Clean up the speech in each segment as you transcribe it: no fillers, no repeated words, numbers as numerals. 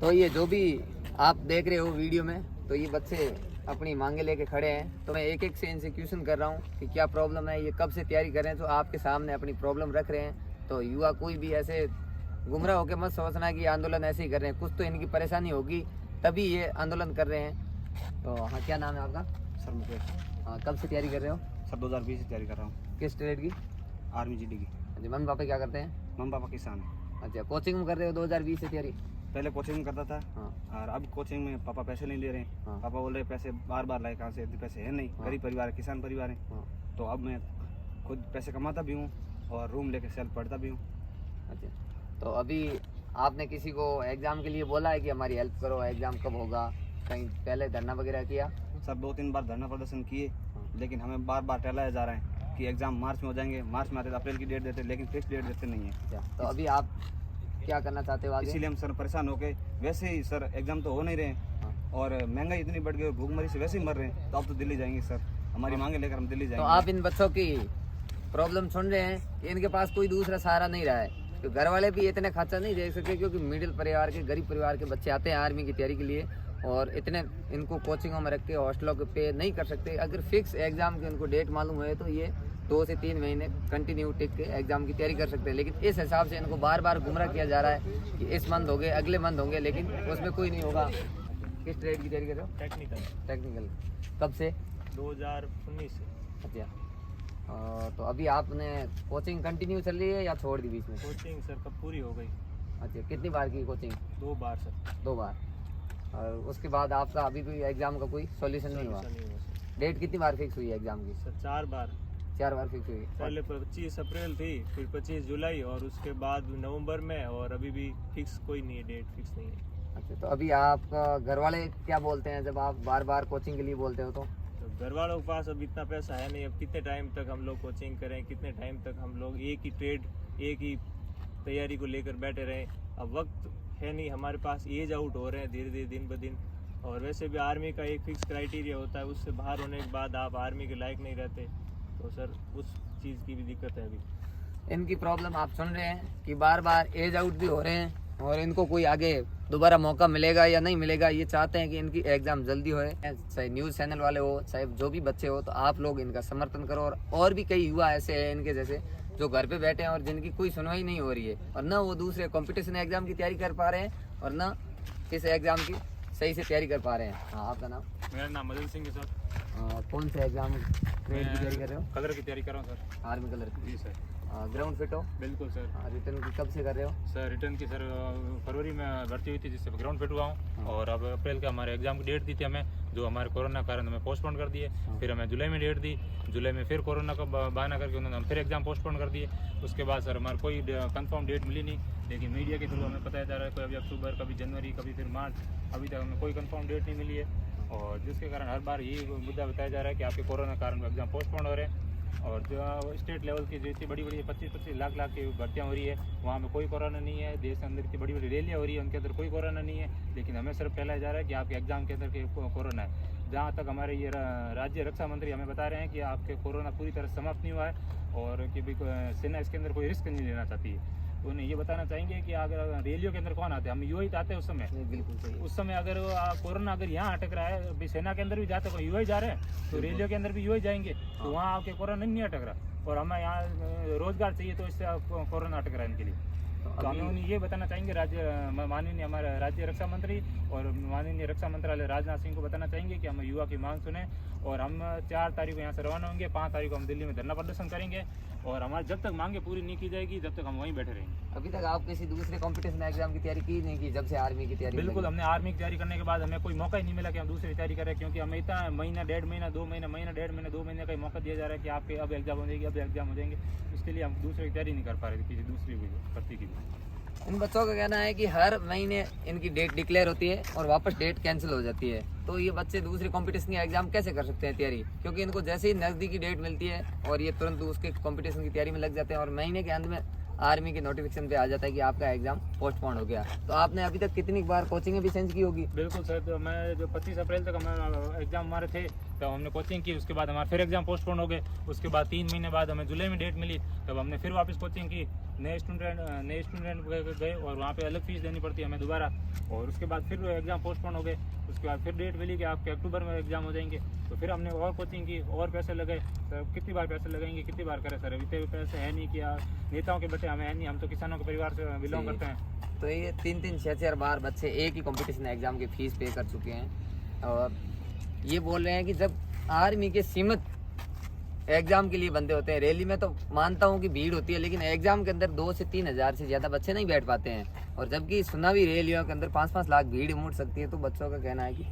तो ये जो भी आप देख रहे हो वीडियो में, तो ये बच्चे अपनी मांगे लेके खड़े हैं। तो मैं एक एक से इनसे क्वेश्चन कर रहा हूँ कि क्या प्रॉब्लम है, ये कब से तैयारी कर रहे हैं। तो आपके सामने अपनी प्रॉब्लम रख रहे हैं। तो युवा कोई भी ऐसे गुमराह होकर मत सोचना कि ये आंदोलन ऐसे ही कर रहे हैं, कुछ तो इनकी परेशानी होगी तभी ये आंदोलन कर रहे हैं। तो हाँ, क्या नाम है आपका? सर मुकेश। हाँ, कब से तैयारी कर रहे हो? सर 2020 से तैयारी कर रहा हूँ। किस ट्रेड की? आर्मी जीडी की। अच्छा, मम्मी पापा क्या करते हैं? मम्मी पापा किसान है। अच्छा, कोचिंग में कर रहे हो 2020 से तैयारी? पहले कोचिंग में करता था। हाँ। और अब कोचिंग में पापा पैसे नहीं ले रहे हैं। हाँ। पापा बोल रहे पैसे बार बार लाए कहाँ से, इतने पैसे है नहीं। हाँ। गरीब परिवार है, किसान परिवार है। हाँ। तो अब मैं खुद पैसे कमाता भी हूँ और रूम लेके सेल्फ पढ़ता भी हूँ। अच्छा, तो अभी आपने किसी को एग्ज़ाम के लिए बोला है कि हमारी हेल्प करो, एग्ज़ाम कब होगा? कहीं पहले धरना वगैरह किया? सर 2-3 बार धरना प्रदर्शन किए, हाँ। लेकिन हमें बार बार टहलाया जा रहा है कि एग्ज़ाम मार्च में हो जाएंगे। मार्च में आते अप्रैल की डेट देते, लेकिन फिक्स डेट देते नहीं है। अच्छा, तो अभी आप क्या करना चाहते हो आगे? इसीलिए हम सर परेशान हो गए। वैसे ही सर एग्ज़ाम तो हो नहीं रहे हैं। हाँ। और महंगाई इतनी बढ़ गई और भूखमरी से वैसे ही मर रहे हैं। तो अब तो दिल्ली जाएंगे सर, हमारी मांगे लेकर हम दिल्ली तो जाएंगे। आप इन बच्चों की प्रॉब्लम सुन रहे हैं कि इनके पास कोई दूसरा सहारा नहीं रहा है। तो घर वाले भी इतने खर्चा नहीं दे सके, क्योंकि मिडिल परिवार के, गरीब परिवार के बच्चे आते हैं आर्मी की तैयारी के लिए, और इतने इनको कोचिंगों में रख के हॉस्टलों के पे नहीं कर सकते। अगर फिक्स एग्ज़ाम की उनको डेट मालूम है तो ये 2 से 3 महीने कंटिन्यू टिक के एग्ज़ाम की तैयारी कर सकते हैं। लेकिन इस हिसाब से इनको बार बार गुमराह किया जा रहा है कि इस मंथ होंगे, अगले मंथ होंगे, लेकिन उसमें कोई नहीं होगा। किस ट्रेड की तैयारी कर रहे हो? टेक्निकल। कब से? 2019 से। अच्छा, तो अभी आपने कोचिंग कंटिन्यू चल रही है या छोड़ दी बीच में? कोचिंग सर कब पूरी हो गई? अच्छा, कितनी बार की कोचिंग? 2 बार सर। 2 बार। और उसके बाद आपका अभी कोई एग्ज़ाम का कोई सॉल्यूशन नहीं हुआ? नहीं हुआ सर। डेट कितनी बार फिक्स हुई है एग्ज़ाम की? सर 4 बार। 4 बार फिक्स हुई। पहले 25 अप्रैल थी, फिर 25 जुलाई, और उसके बाद नवंबर में, और अभी भी फिक्स कोई नहीं है, डेट फिक्स नहीं है। अच्छा, तो अभी आपका घर वाले क्या बोलते हैं जब आप बार बार कोचिंग के लिए बोलते हो? तो घर वालों के पास अब इतना पैसा है नहीं। अब कितने टाइम तक हम लोग कोचिंग करें, कितने टाइम तक हम लोग एक ही ट्रेड, एक ही तैयारी को लेकर बैठे रहें। अब वक्त है नहीं हमारे पास, एज आउट हो रहे हैं धीरे धीरे दिन ब दिन। और वैसे भी आर्मी का एक फिक्स क्राइटेरिया होता है, उससे बाहर होने के बाद आप आर्मी के लायक नहीं रहते। तो सर उस चीज़ की भी दिक्कत है अभी। इनकी प्रॉब्लम आप सुन रहे हैं कि बार बार एज आउट भी हो रहे हैं, और इनको कोई आगे दोबारा मौका मिलेगा या नहीं मिलेगा, ये चाहते हैं कि इनकी एग्ज़ाम जल्दी होए। चाहे न्यूज़ चैनल वाले हो, चाहे जो भी बच्चे हो, तो आप लोग इनका समर्थन करो। और भी कई युवा ऐसे हैं इनके जैसे जो घर पे बैठे हैं और जिनकी कोई सुनवाई नहीं हो रही है, और ना वो दूसरे कंपटीशन एग्ज़ाम की तैयारी कर पा रहे हैं, और ना इस एग्ज़ाम की सही से तैयारी कर पा रहे हैं। हाँ, आपका नाम? मेरा नाम मदन सिंह है सर। कौन से एग्ज़ाम ट्रेड की तैयारी कर रहे हो? कलर की तैयारी कर रहा हूँ सर। आर्मी कलर की। जी सर। ग्राउंड फिट हो? बिल्कुल सर। रिटर्न की कब से कर रहे हो? सर रिटर्न की सर फरवरी में भर्ती हुई थी, जिससे ग्राउंड फिट हुआ हूँ। और अब अप्रैल का हमारे एग्जाम की डेट दी थी हमें, जो हमारे कोरोना कारण हमें पोस्टपोन कर दिए। फिर हमें जुलाई में डेट दी, जुलाई में फिर कोरोना का बहाना करके उन्होंने हम फिर एग्जाम पोस्टपोन कर दिए। उसके बाद सर हमारे कोई कंफर्म डेट मिली नहीं, लेकिन मीडिया के थ्रू हमें बताया जा रहा है कोई अभी अक्टूबर, कभी जनवरी, कभी फिर मार्च। अभी तक हमें कोई कंफर्म डेट नहीं मिली है, और जिसके कारण हर बार यही मुद्दा बताया जा रहा है कि आपके कोरोना कारण एग्जाम पोस्टपोन हो रहे हैं। और जो स्टेट लेवल की जो इतनी बड़ी बड़ी 25-25 लाख की भर्तियाँ हो रही है, वहाँ में कोई कोरोना नहीं है। देश के अंदर इतनी बड़ी बड़ी रैलियाँ हो रही है, उनके अंदर कोई कोरोना नहीं है, लेकिन हमें सिर्फ फैलाया जा रहा है कि आपके एग्जाम के अंदर के कोरोना है। जहाँ तक हमारे ये राज्य रक्षा मंत्री हमें बता रहे हैं कि आपके कोरोना पूरी तरह समाप्त नहीं हुआ है, और कि भी सेना इसके अंदर कोई रिस्क नहीं लेना चाहती है। तो उन्हें ये बताना चाहेंगे कि अगर रैलियों के अंदर कौन आते हैं, हम युवा ही आते हैं उस समय। बिल्कुल सही। उस समय अगर कोरोना अगर यहाँ अटक रहा है, अभी सेना के अंदर भी जाते हैं, युवा ही जा रहे हैं, तो रैलियों के अंदर भी युवा ही जाएंगे, तो वहाँ आके कोरोना नहीं अटक रहा। और हमें यहाँ रोजगार चाहिए, तो इससे कोरोना अटक रहा है इनके लिए। तो हमें उन्हें ये बताना चाहेंगे, माननीय हमारे राज्य रक्षा मंत्री और माननीय रक्षा मंत्रालय राजनाथ सिंह को बताना चाहेंगे कि हम युवा की मांग सुने। और हम 4 तारीख को यहाँ से रवाना होंगे, 5 तारीख को हम दिल्ली में धरना प्रदर्शन करेंगे, और हमारे जब तक मांगे पूरी नहीं की जाएगी जब तक हम वहीं बैठे रहेंगे। अभी तक आप किसी दूसरे कंपटीशन एग्जाम की तैयारी की नहीं की जब से आर्मी की तैयारी? बिल्कुल, हमने आर्मी की तैयारी करने के बाद हमें कोई मौका ही नहीं मिला कि हम दूसरी तैयारी करें, क्योंकि हमें इतना महीना, 1.5 महीना, 2 महीना, डेढ़ महीना, 2 महीने का मौका दिया जा रहा है कि आपके अब एग्जाम हो जाएगी, अब एग्जाम हो जाएंगे। उसके लिए हम दूसरी की तैयारी नहीं कर पा रहे थे, किसी दूसरी भर्ती की। इन बच्चों का कहना है कि हर महीने इनकी डेट डिक्लेयर होती है और वापस डेट कैंसिल हो जाती है। तो ये बच्चे दूसरे कंपटीशन के एग्जाम कैसे कर सकते हैं तैयारी, क्योंकि इनको जैसे ही नज़दीकी डेट मिलती है और ये तुरंत उसके कंपटीशन की तैयारी में लग जाते हैं, और महीने के अंत में आर्मी के नोटिफिकेशन पे आ जाता है कि आपका एग्जाम पोस्टपोन हो गया। तो आपने अभी तक कितनी बार कोचिंग भी चेंज की होगी? बिल्कुल सर, तो मैं जो 25 अप्रैल तक हमारे एग्जाम हमारे थे, तब हमने कोचिंग की, उसके बाद हमारे फिर एग्जाम पोस्टपोन हो गए। उसके बाद 3 महीने बाद हमें जुलाई में डेट मिली, तब हमने फिर वापस कोचिंग की। नए स्टूडेंट गए और वहाँ पे अलग फीस देनी पड़ती है हमें दोबारा। और उसके बाद फिर एग्ज़ाम पोस्टपोन हो गए। उसके बाद फिर डेट मिली कि आपके अक्टूबर में एग्ज़ाम हो जाएंगे। तो फिर हमने और कोचिंग की और पैसे लगाए। सर कितनी बार पैसे लगाएंगे, कितनी बार करें सर, इतने पैसे है नहीं कि नेताओं के बेटे हमें है नहीं, हम तो किसानों के परिवार से बिलोंग करते हैं। तो ये 3-3, 6-6 बार बच्चे एक ही कंपटीशन एग्जाम की फीस पे कर चुके हैं और ये बोल रहे हैं कि जब आर्मी के सीमित एग्जाम के लिए बंदे होते हैं, रैली में तो मानता हूँ कि भीड़ होती है, लेकिन एग्जाम के अंदर 2 से 3 हज़ार से ज़्यादा बच्चे नहीं बैठ पाते हैं। और जबकि चुनावी रैलियों के अंदर 5-5 लाख भीड़ उमड़ सकती है, तो बच्चों का कहना है कि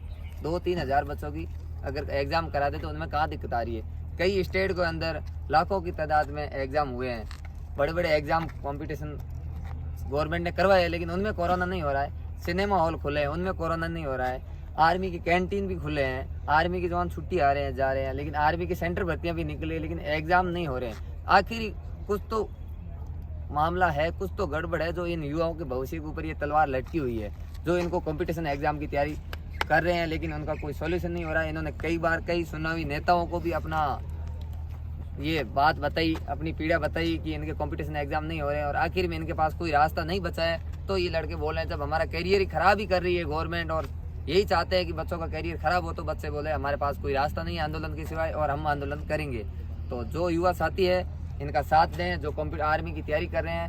2-3 हज़ार बच्चों की अगर एग्ज़ाम करा दे तो उनमें कहाँ दिक्कत आ रही है। कई स्टेट के अंदर लाखों की तादाद में एग्ज़ाम हुए हैं, बड़े बड़े एग्ज़ाम कॉम्पिटिशन गवर्नमेंट ने करवाए, लेकिन उनमें कोरोना नहीं हो रहा है। सिनेमा हॉल खुले हैं, उनमें कोरोना नहीं हो रहा है। आर्मी की कैंटीन भी खुले हैं, आर्मी के जवान छुट्टी आ रहे हैं, जा रहे हैं, लेकिन आर्मी के सेंटर भर्तियां भी निकले, लेकिन एग्जाम नहीं हो रहे हैं। आखिर कुछ तो मामला है, कुछ तो गड़बड़ है, जो इन युवाओं के भविष्य के ऊपर ये तलवार लटकी हुई है, जो इनको कंपटीशन एग्जाम की तैयारी कर रहे हैं, लेकिन उनका कोई सॉल्यूशन नहीं हो रहा है। इन्होंने कई बार कई चुनावी नेताओं को भी अपना ये बात बताई, अपनी पीड़ा बताई कि इनके कंपटीशन एग्जाम नहीं हो रहे हैं, और आखिर में इनके पास कोई रास्ता नहीं बचा है। तो ये लड़के बोल रहे हैं जब हमारा करियर ही खराब ही कर रही है गवर्नमेंट, और यही चाहते हैं कि बच्चों का करियर खराब हो, तो बच्चे बोले हमारे पास कोई रास्ता नहीं है आंदोलन के सिवाय, और हम आंदोलन करेंगे। तो जो युवा साथी है इनका साथ दें, जो आर्मी की तैयारी कर रहे हैं।